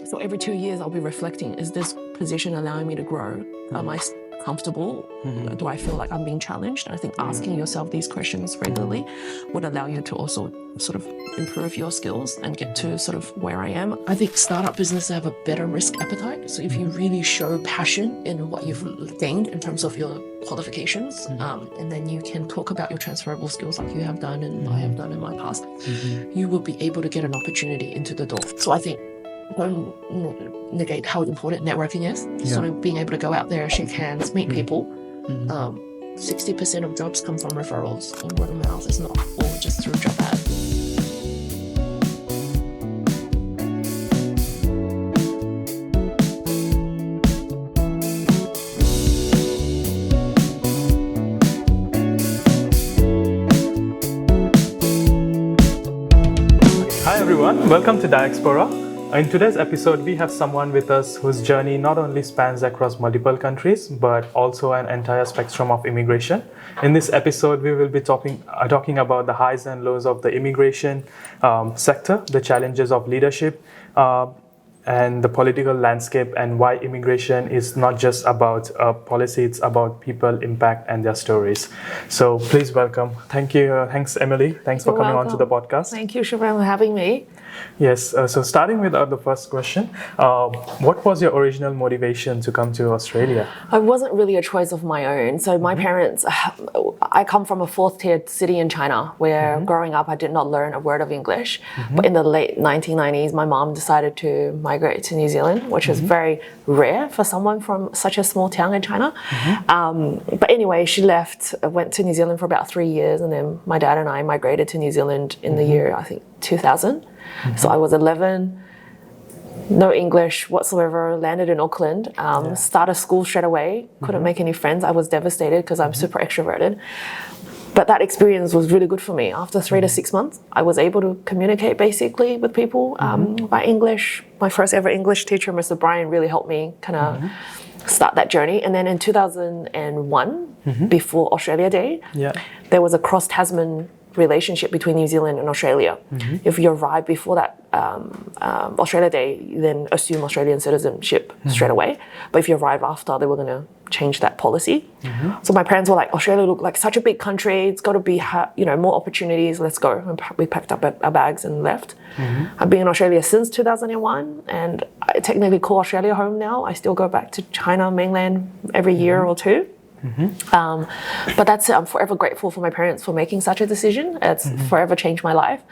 So every 2 years, I'll be reflecting, is this position allowing me to grow? Am I comfortable? Do I feel like I'm being challenged? And I think asking yourself these questions regularly would allow you to also sort of improve your skills and get to sort of where I am. I think startup businesses have a better risk appetite. So if you really show passion in what you've gained in terms of your qualifications, and then you can talk about your transferable skills like you have done and I have done in my past, you will be able to get an opportunity into the door. So I think don't negate how important networking is. Sort of being able to go out there, shake hands, meet people. 60% of jobs come from referrals and word of mouth. It's not all just through job ads. Hi everyone, welcome to diaXpora. In today's episode, we have someone with us whose journey not only spans across multiple countries, but also an entire spectrum of immigration. In this episode, we will be talking about the highs and lows of the immigration sector, the challenges of leadership, and the political landscape, and why immigration is not just about policy, it's about people, impact, and their stories. So please welcome. Thank you. Thanks, Emily. Thanks for coming on to the podcast. Thank you, Siobhan, for having me. Yes, so starting with the first question, what was your original motivation to come to Australia? It wasn't really a choice of my own. So my parents, I come from a fourth-tier city in China where growing up I did not learn a word of English. But in the late 1990s, my mom decided to migrate to New Zealand, which is very rare for someone from such a small town in China. But anyway, she left, went to New Zealand for about 3 years, and then my dad and I migrated to New Zealand in the year, I think, 2000. So I was 11, no English whatsoever, landed in Auckland, started school straight away, couldn't make any friends. I was devastated because I'm super extroverted. But that experience was really good for me. After 3 to 6 months, I was able to communicate basically with people by English. My first ever English teacher, Mr. Brian, really helped me kind of start that journey. And then in 2001, before Australia Day, there was a cross-Tasman relationship between New Zealand and Australia. If you arrive before that Australia Day, you then assume Australian citizenship straight away. But if you arrive after, they were going to change that policy. So my parents were like, Australia looked like such a big country. It's got to be, more opportunities. Let's go. And we packed up our bags and left. I've been in Australia since 2001, and I technically call Australia home now. I still go back to China mainland every year or two. But that's it. I'm forever grateful for my parents for making such a decision. It's forever changed my life.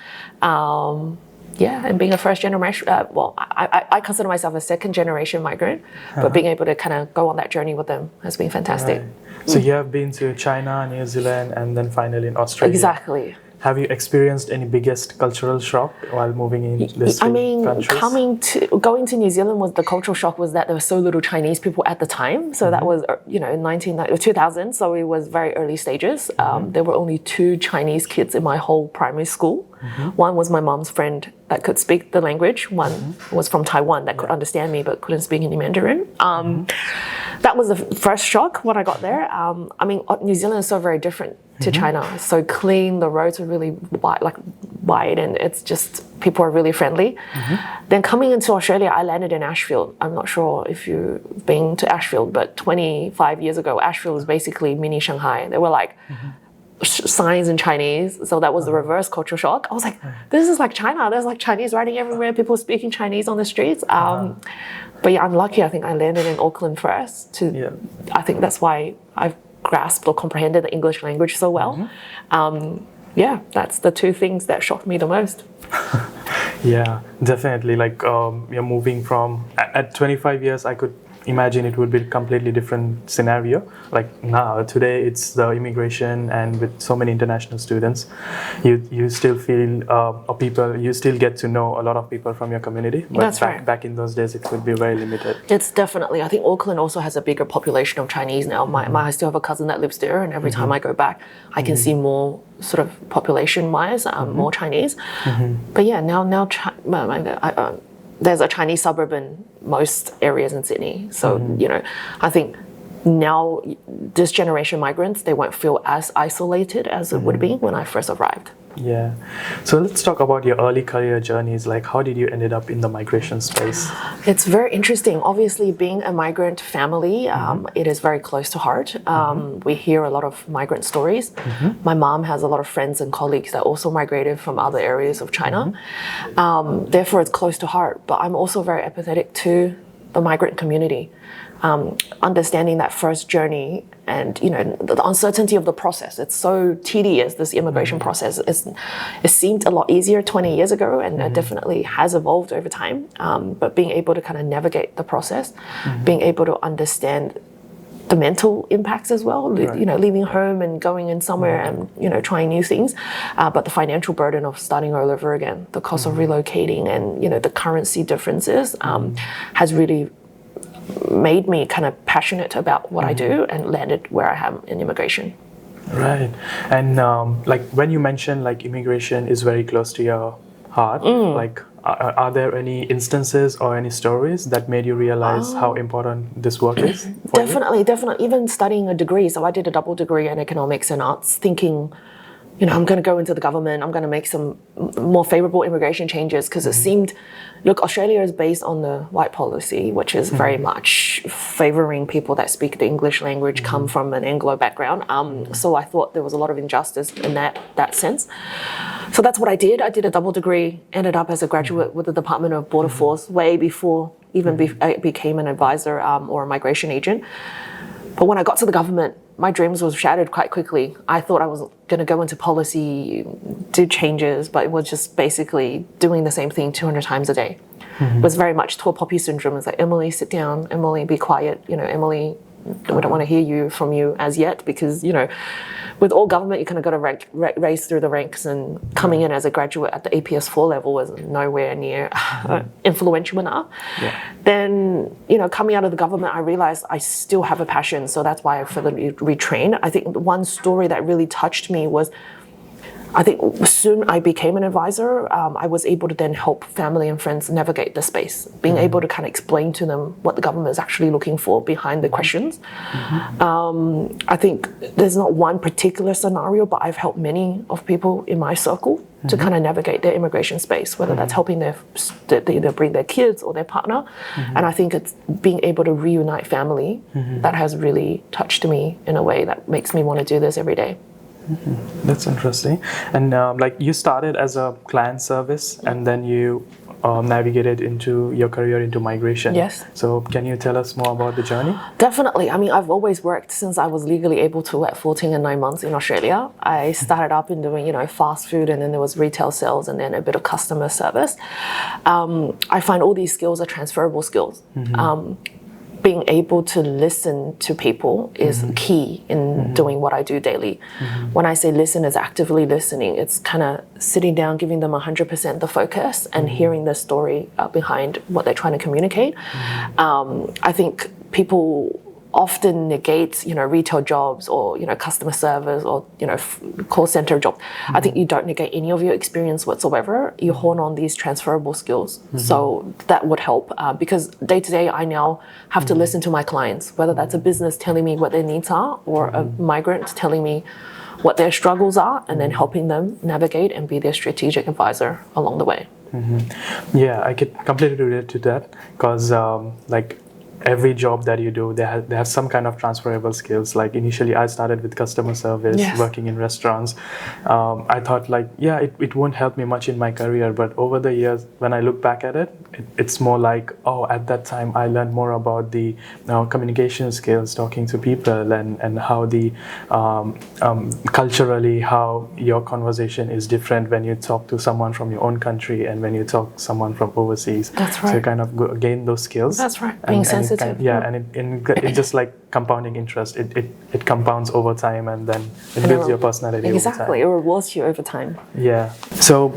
And being a first generation, I consider myself a second generation migrant, but being able to kind of go on that journey with them has been fantastic. Right. So you have been to China, New Zealand, and then finally in Australia. Exactly. Have you experienced any biggest cultural shock while moving in these countries? Going to New Zealand, the cultural shock was that there were so little Chinese people at the time. So that was, in 2000, so it was very early stages. There were only 2 Chinese kids in my whole primary school. One was my mom's friend that could speak the language. One was from Taiwan that could understand me but couldn't speak any Mandarin. That was the first shock when I got there. New Zealand is so very different to China. It's so clean, the roads are really wide, and it's just, people are really friendly. Then coming into Australia, I landed in Ashfield. I'm not sure if you've been to Ashfield, but 25 years ago, Ashfield was basically mini Shanghai. There were signs in Chinese, so that was the reverse cultural shock. I was like, this is like China. There's like Chinese writing everywhere, people speaking Chinese on the streets. But yeah, I'm lucky. I think I landed in Auckland first. I think that's why I've grasped or comprehended the English language so well. That's the 2 things that shocked me the most. Yeah, definitely. You're moving from, at 25 years, I could imagine it would be a completely different scenario. Now, today it's the immigration, and with so many international students, you still feel, you still get to know a lot of people from your community. But That's right. Back in those days, it could be very limited. It's definitely, I think Auckland also has a bigger population of Chinese now. I still have a cousin that lives there, and every time I go back, I can see more sort of population-wise, more Chinese. But yeah, now there's a Chinese suburb in most areas in Sydney. So, I think now this generation migrants, they won't feel as isolated as it would be when I first arrived. Yeah. So let's talk about your early career journeys. Like, how did you ended up in the migration space? It's very interesting. Obviously, being a migrant family, it is very close to heart. We hear a lot of migrant stories. My mom has a lot of friends and colleagues that also migrated from other areas of China. Therefore, it's close to heart. But I'm also very empathetic to the migrant community. Understanding that first journey and the uncertainty of the process. It's so tedious, this immigration process. It seemed a lot easier 20 years ago, and it definitely has evolved over time. But being able to kind of navigate the process, being able to understand the mental impacts as well, leaving home and going in somewhere and trying new things, but the financial burden of starting all over again, the cost of relocating, and the currency differences has really made me kind of passionate about what I do and landed where I am in immigration. Right. And like when you mentioned like immigration is very close to your heart, like are there any instances or any stories that made you realize how important this work is? Definitely. Even studying a degree. So I did a double degree in economics and arts, thinking, I'm going to go into the government. I'm going to make some more favorable immigration changes, because it seemed, look, Australia is based on the white policy, which is very much favoring people that speak the English language, come from an Anglo background. So I thought there was a lot of injustice in that sense. So that's what I did. I did a double degree, ended up as a graduate with the Department of Border Force way before even I became an advisor or a migration agent. But when I got to the government, my dreams were shattered quite quickly. I thought I was going to go into policy, do changes, but it was just basically doing the same thing 200 times a day. It was very much tall poppy syndrome. It's like, Emily, sit down. Emily, be quiet. Emily, we don't want to hear from you as yet, because, with all government, you kind of got to race through the ranks, and coming in as a graduate at the APS 4 level was nowhere near influential enough. Then, coming out of the government, I realized I still have a passion. So that's why I further retrained. I think one story that really touched me was, I think soon I became an advisor. I was able to then help family and friends navigate the space, being able to kind of explain to them what the government is actually looking for behind the questions. I think there's not one particular scenario, but I've helped many of people in my circle to kind of navigate their immigration space, whether that's helping they either bring their kids or their partner. And I think it's being able to reunite family that has really touched me in a way that makes me want to do this every day. That's interesting. And like you started as a client service, and then you navigated into your career into migration. Yes. So can you tell us more about the journey? Definitely. I mean, I've always worked since I was legally able to at 14 and 9 months in Australia. I started up in doing, fast food, and then there was retail sales, and then a bit of customer service. I find all these skills are transferable skills. Being able to listen to people is key in doing what I do daily. When I say listen, is actively listening. It's kind of sitting down, giving them 100% the focus, and hearing the story behind what they're trying to communicate. I think people often negate, retail jobs or, customer service or, call center jobs. I think you don't negate any of your experience whatsoever. You hone on these transferable skills. So that would help because day to day, I now have to listen to my clients, whether that's a business telling me what their needs are or a migrant telling me what their struggles are, and then helping them navigate and be their strategic advisor along the way. Yeah, I could completely relate to that, because like every job that you do, they have some kind of transferable skills. Like initially I started with customer service, working in restaurants. I thought like, it won't help me much in my career, but over the years, when I look back at it, it's more like, at that time I learned more about the communication skills, talking to people, and how the culturally, how your conversation is different when you talk to someone from your own country and when you talk to someone from overseas. That's right. So you kind of gain those skills. That's right. Being sensitive. And it's just like compounding interest. It compounds over time, and then it builds your personality over time. Exactly, it rewards you over time. Yeah. So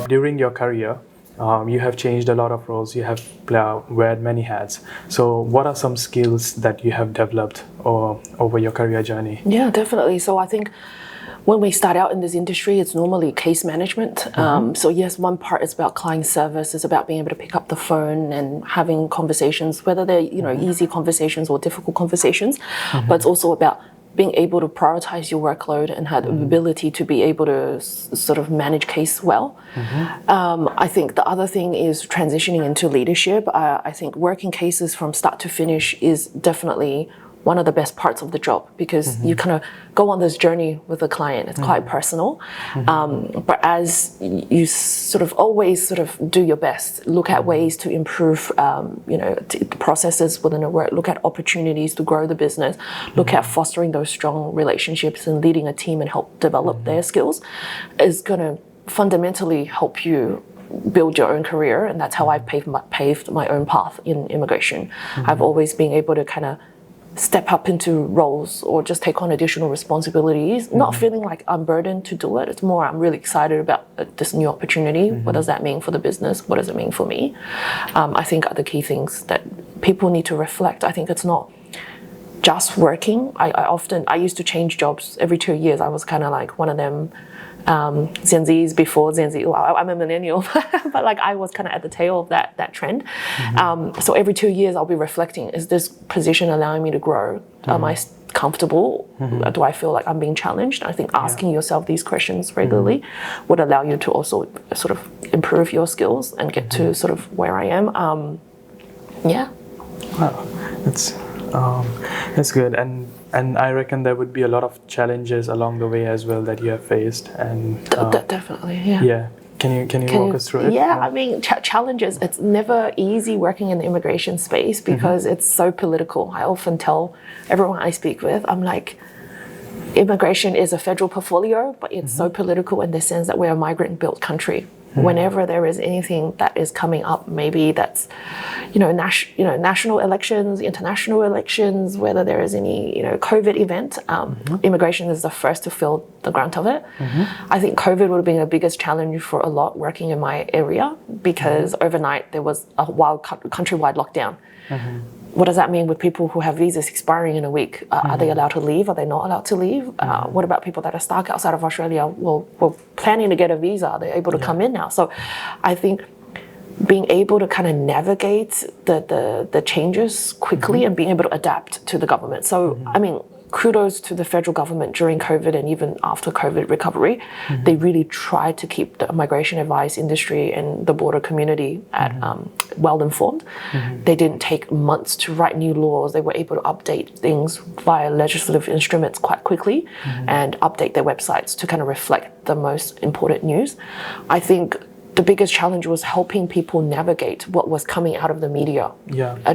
during your career, you have changed a lot of roles. You have wear many hats. So what are some skills that you have developed over your career journey? Yeah, definitely. So I think when we start out in this industry, it's normally case management. So yes, one part is about client service. It's about being able to pick up the phone and having conversations, whether they're easy conversations or difficult conversations. But it's also about being able to prioritize your workload and have the ability to be able to sort of manage case well. I think the other thing is transitioning into leadership. I think working cases from start to finish is definitely one of the best parts of the job, because you kind of go on this journey with the client. It's quite personal. But as you sort of always sort of do your best, look at ways to improve, the processes within the work, look at opportunities to grow the business, look at fostering those strong relationships and leading a team and help develop their skills, is going to fundamentally help you build your own career. And that's how I paved my own path in immigration. I've always been able to kind of step up into roles or just take on additional responsibilities, not feeling like I'm burdened to do it. It's more, I'm really excited about this new opportunity. What does that mean for the business? What does it mean for me? I think are the key things that people need to reflect. I think it's not just working. I used to change jobs every 2 years. I was kind of like one of them Gen Zs before Gen Z. Well, I'm a millennial, but like I was kind of at the tail of that trend. So every 2 years I'll be reflecting, is this position allowing me to grow? Am I comfortable? Do I feel like I'm being challenged? I think asking yourself these questions regularly would allow you to also sort of improve your skills and get to sort of where I am. Wow, that's good. And I reckon there would be a lot of challenges along the way as well that you have faced. And definitely, yeah. Yeah. Can you walk us through it? Yeah, I mean, challenges. It's never easy working in the immigration space because it's so political. I often tell everyone I speak with, I'm like, immigration is a federal portfolio, but it's so political in the sense that we're a migrant-built country. Whenever there is anything that is coming up, maybe that's, national elections, international elections, whether there is any, COVID event, immigration is the first to feel the brunt of it. I think COVID would have been the biggest challenge for a lot working in my area, because overnight there was a wild countrywide lockdown. What does that mean with people who have visas expiring in a week? Are they allowed to leave? Are they not allowed to leave? What about people that are stuck outside of Australia? Well, we're planning to get a visa. Are they able to come in now? So I think being able to kind of navigate the changes quickly and being able to adapt to the government. So, I mean, kudos to the federal government during COVID and even after COVID recovery. They really tried to keep the migration advice industry and the border community well informed. They didn't take months to write new laws. They were able to update things via legislative instruments quite quickly and update their websites to kind of reflect the most important news. I think the biggest challenge was helping people navigate what was coming out of the media.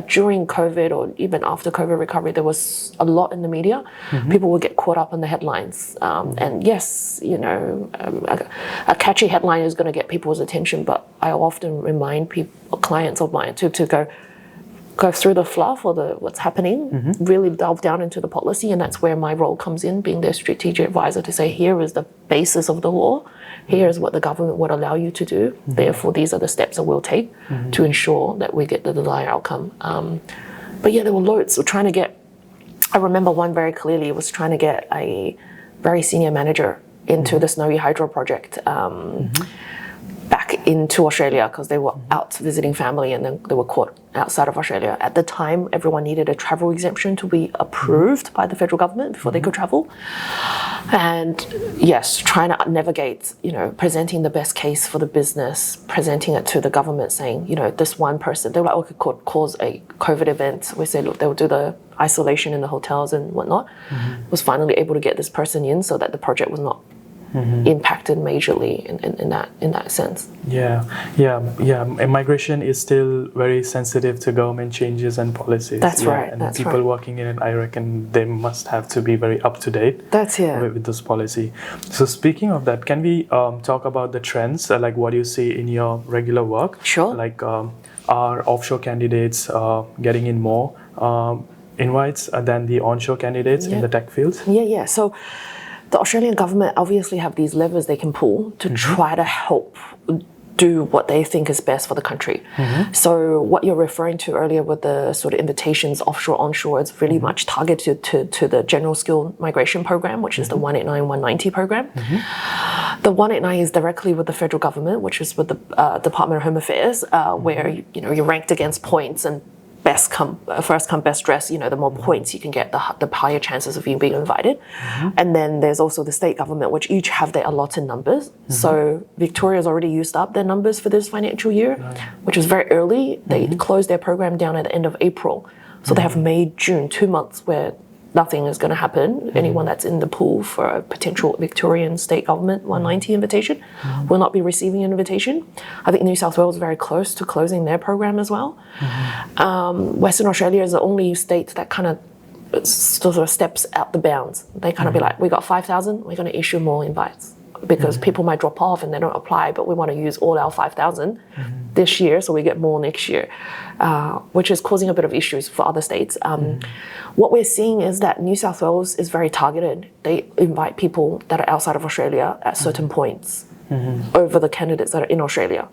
During COVID or even after COVID recovery, there was a lot in the media. People would get caught up in the headlines. And yes, a catchy headline is going to get people's attention, but I often remind clients of mine to go through the fluff or what's happening, really delve down into the policy, and that's where my role comes in, being their strategic advisor, to say, here is the basis of the law, here is what the government would allow you to do, therefore these are the steps that we'll take to ensure that we get the desired outcome. But yeah, there were loads. I remember one very clearly, was trying to get a very senior manager into the Snowy Hydro project back into Australia, because they were out visiting family and then they were caught outside of Australia. At the time, everyone needed a travel exemption to be approved by the federal government before they could travel. And yes, trying to navigate, presenting the best case for the business, presenting it to the government, saying, this one person, they were like, okay, could cause a COVID event. We said, look, they'll do the isolation in the hotels and whatnot. Was finally able to get this person in so that the project was not impacted majorly in that sense. Immigration is still very sensitive to government changes and policies. That's right. And people working in it, I reckon they must have to be very up to date. With this policy. So speaking of that, can we talk about the trends, like what you see in your regular work? Sure. Like are offshore candidates getting in more invites than the onshore candidates in the tech fields? So the Australian government obviously have these levers they can pull to try to help do what they think is best for the country. So what you're referring to earlier with the sort of invitations offshore, onshore, it's really much targeted to the general skill migration program, which is the 189, 190 program. The 189 is directly with the federal government, which is with the Department of Home Affairs, where you're ranked against points, and first come best dress. The more points you can get, the higher chances of you being invited. And then there's also the state government, which each have their allotted numbers. So Victoria's already used up their numbers for this financial year, which was very early. They closed their program down at the end of April. So they have May, June, 2 months where nothing is going to happen. Anyone that's in the pool for a potential Victorian state government 190 invitation will not be receiving an invitation. I think New South Wales is very close to closing their program as well. Western Australia is the only state that kind of sort of steps out the bounds. They kind of be like, we got 5,000, we're going to issue more invites. Because people might drop off and they don't apply, but we want to use all our 5,000 this year, so we get more next year, which is causing a bit of issues for other states. What we're seeing is that New South Wales is very targeted. They invite people that are outside of Australia at certain points over the candidates that are in Australia.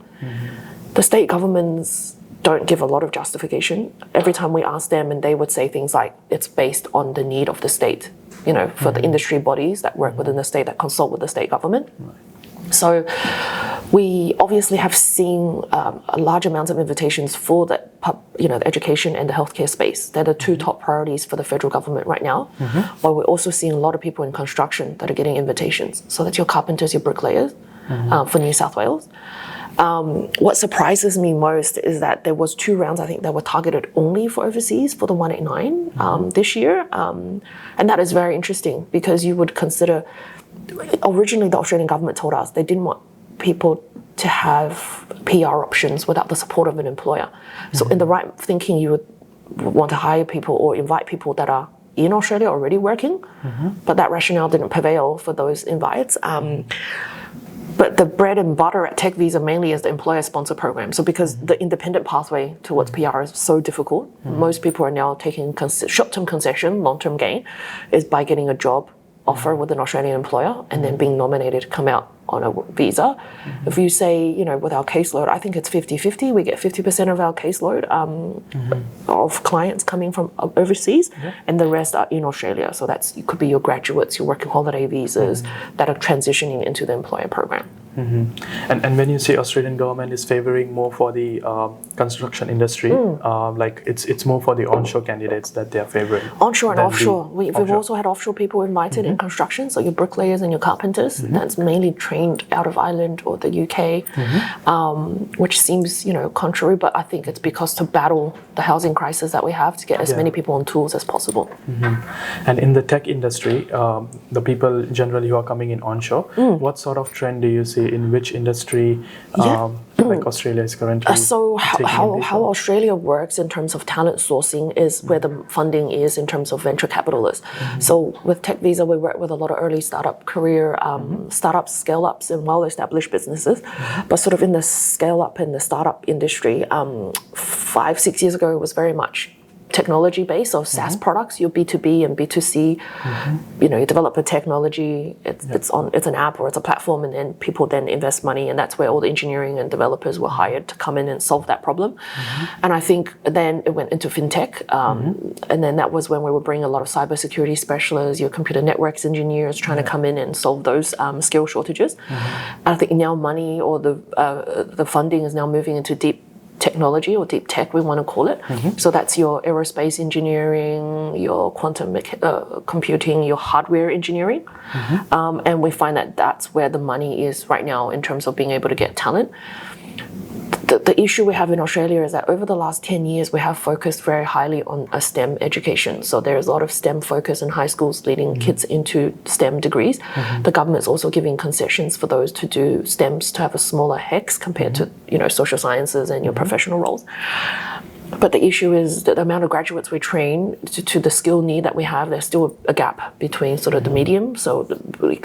The state governments don't give a lot of justification. Every time we ask them, and they would say things like, it's based on the need of the state. For the industry bodies that work within the state, that consult with the state government. So we obviously have seen a large amount of invitations for the education and the healthcare space. They're the two top priorities for the federal government right now. But we're also seeing a lot of people in construction that are getting invitations. So that's your carpenters, your bricklayers for New South Wales. What surprises me most is that there was 2 rounds, I think, that were targeted only for overseas for the 189 this year. And that is very interesting because you would consider, originally the Australian government told us they didn't want people to have PR options without the support of an employer. So in the right thinking, you would want to hire people or invite people that are in Australia already working, but that rationale didn't prevail for those invites. But the bread and butter at TechVisa mainly is the employer sponsor program. So because the independent pathway towards PR is so difficult, most people are now taking short-term concession, long-term gain, is by getting a job offer with an Australian employer and then being nominated to come out on a visa. If you say, with our caseload, I think it's 50-50. We get 50% of our caseload of clients coming from overseas, and the rest are in Australia. So it could be your graduates, your working holiday visas that are transitioning into the employer program. And when you say Australian government is favoring more for the construction industry, like it's more for the onshore candidates that they are favoring. Onshore and offshore. We've also had offshore people invited in construction, so your bricklayers and your carpenters. That's mainly trained out of Ireland or the UK, which seems contrary, but I think it's because to battle the housing crisis that we have to get as many people on tools as possible. And in the tech industry, the people generally who are coming in onshore, what sort of trend do you see in which industry like Australia is currently so how Australia works in terms of talent sourcing is where the funding is in terms of venture capitalists. So with TechVisa, we work with a lot of early startup career startups, scale-ups and well-established businesses. But sort of in the scale-up and the startup industry, 5-6 years ago, it was very much technology based, so SaaS products, your B2B and B2C, you develop a technology, it's an app or it's a platform, and then people then invest money, and that's where all the engineering and developers were hired to come in and solve that problem. And I think then it went into fintech, and then that was when we were bringing a lot of cybersecurity specialists, your computer networks engineers trying to come in and solve those skill shortages. And I think now money or the funding is now moving into deep technology or deep tech, we want to call it. So that's your aerospace engineering, your quantum computing, your hardware engineering. And we find that that's where the money is right now in terms of being able to get talent. The issue we have in Australia is that over the last 10 years, we have focused very highly on a STEM education. So there's a lot of STEM focus in high schools leading kids into STEM degrees. The government's also giving concessions for those to do STEMs to have a smaller HEX compared to social sciences and your professional roles. But the issue is that the amount of graduates we train to the skill need that we have, there's still a gap between sort of the medium. So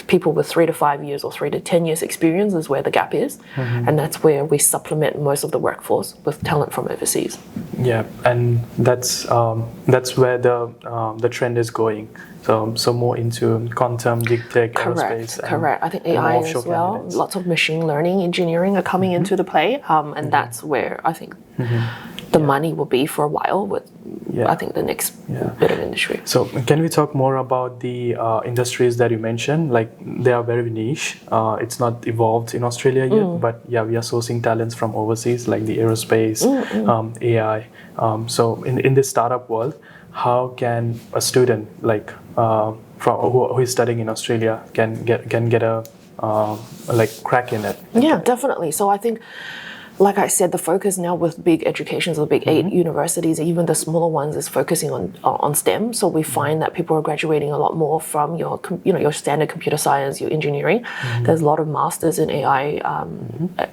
people with 3 to 5 years or 3 to 10 years experience is where the gap is. And that's where we supplement most of the workforce with talent from overseas. Yeah, and that's where the trend is going. So more into quantum, deep tech, aerospace. Correct. I think AI as well. Candidates. Lots of machine learning, engineering are coming into the play. And that's where I think the money will be for a while with I think, the next bit of industry. So can we talk more about the industries that you mentioned? Like they are very niche. It's not evolved in Australia yet, but yeah, we are sourcing talents from overseas, like the aerospace, AI. So in this startup world, how can a student like who is studying in Australia can get a like crack in it? Yeah, definitely. So I think, like I said, the focus now with big educations, the big 8 universities, even the smaller ones, is focusing on STEM. So we find that people are graduating a lot more from your standard computer science, your engineering. There's a lot of masters in AI,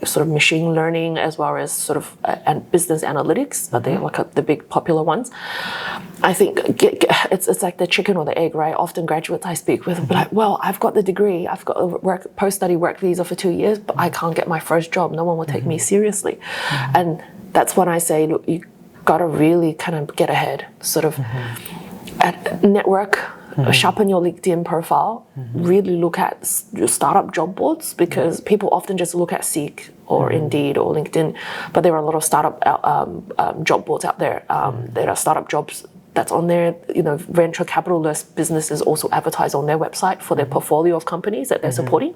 sort of machine learning, as well as sort of and business analytics. They're like the big popular ones. I think it's like the chicken or the egg, right? Often graduates I speak with will be like, well, I've got the degree, I've got a post-study work visa for 2 years, but I can't get my first job. No one will take me seriously. And that's when I say, look, you got to really kind of get ahead, sort of network, sharpen your LinkedIn profile, really look at your startup job boards, because people often just look at Seek or Indeed or LinkedIn, but there are a lot of startup job boards out there. There are startup jobs that's on there. Venture capitalist businesses also advertise on their website for their portfolio of companies that they're supporting.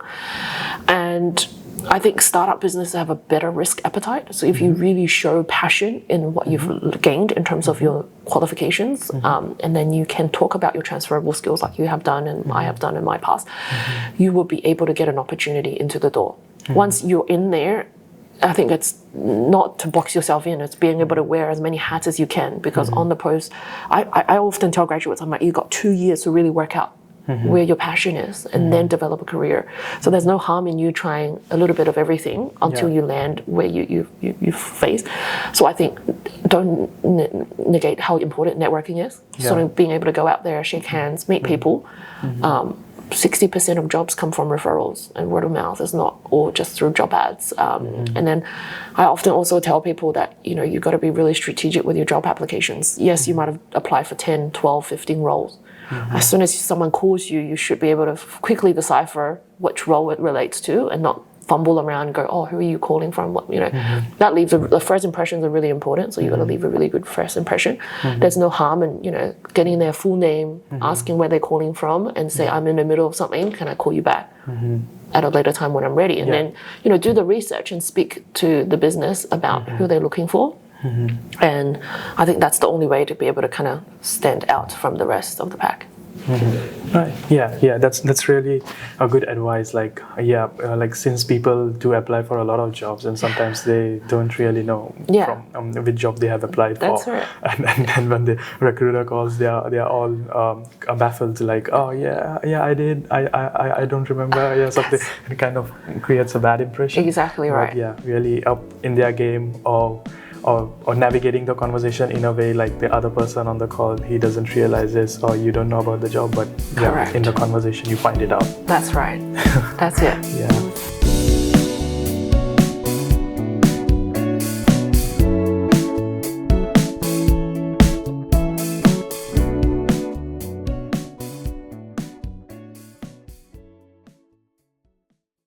And I think startup businesses have a better risk appetite. So if you really show passion in what you've gained in terms of your qualifications, and then you can talk about your transferable skills like you have done and I have done in my past, you will be able to get an opportunity into the door. Once you're in there, I think it's not to box yourself in, it's being able to wear as many hats as you can, because on the post, I often tell graduates, I'm like, you've got 2 years to really work out where your passion is, and then develop a career. So there's no harm in you trying a little bit of everything until you land where you face. So I think don't negate how important networking is. Sort of being able to go out there, shake hands, meet people. 60% of jobs come from referrals and word of mouth. It's not all just through job ads. And then I often also tell people that, you've got to be really strategic with your job applications. Yes, you might have applied for 10, 12, 15 roles. As soon as someone calls you, you should be able to quickly decipher which role it relates to and not fumble around and go, oh, who are you calling from? That leaves the first impressions are really important. So you've got to leave a really good first impression. There's no harm in, getting their full name, asking where they're calling from, and say, I'm in the middle of something. Can I call you back at a later time when I'm ready? And then, do the research and speak to the business about who they're looking for. And I think that's the only way to be able to kind of stand out from the rest of the pack. Right. Yeah. That's really a good advice. Like, like since people do apply for a lot of jobs, and sometimes they don't really know from which job they have applied for. That's right. And then when the recruiter calls, they are all baffled. Like, oh yeah, I did. I don't remember. Yeah, something. It kind of creates a bad impression. Exactly right. But yeah, really up in their game or navigating the conversation in a way like the other person on the call, he doesn't realize this, or you don't know about the job, but in the conversation you find it out. That's right. That's it. Yeah.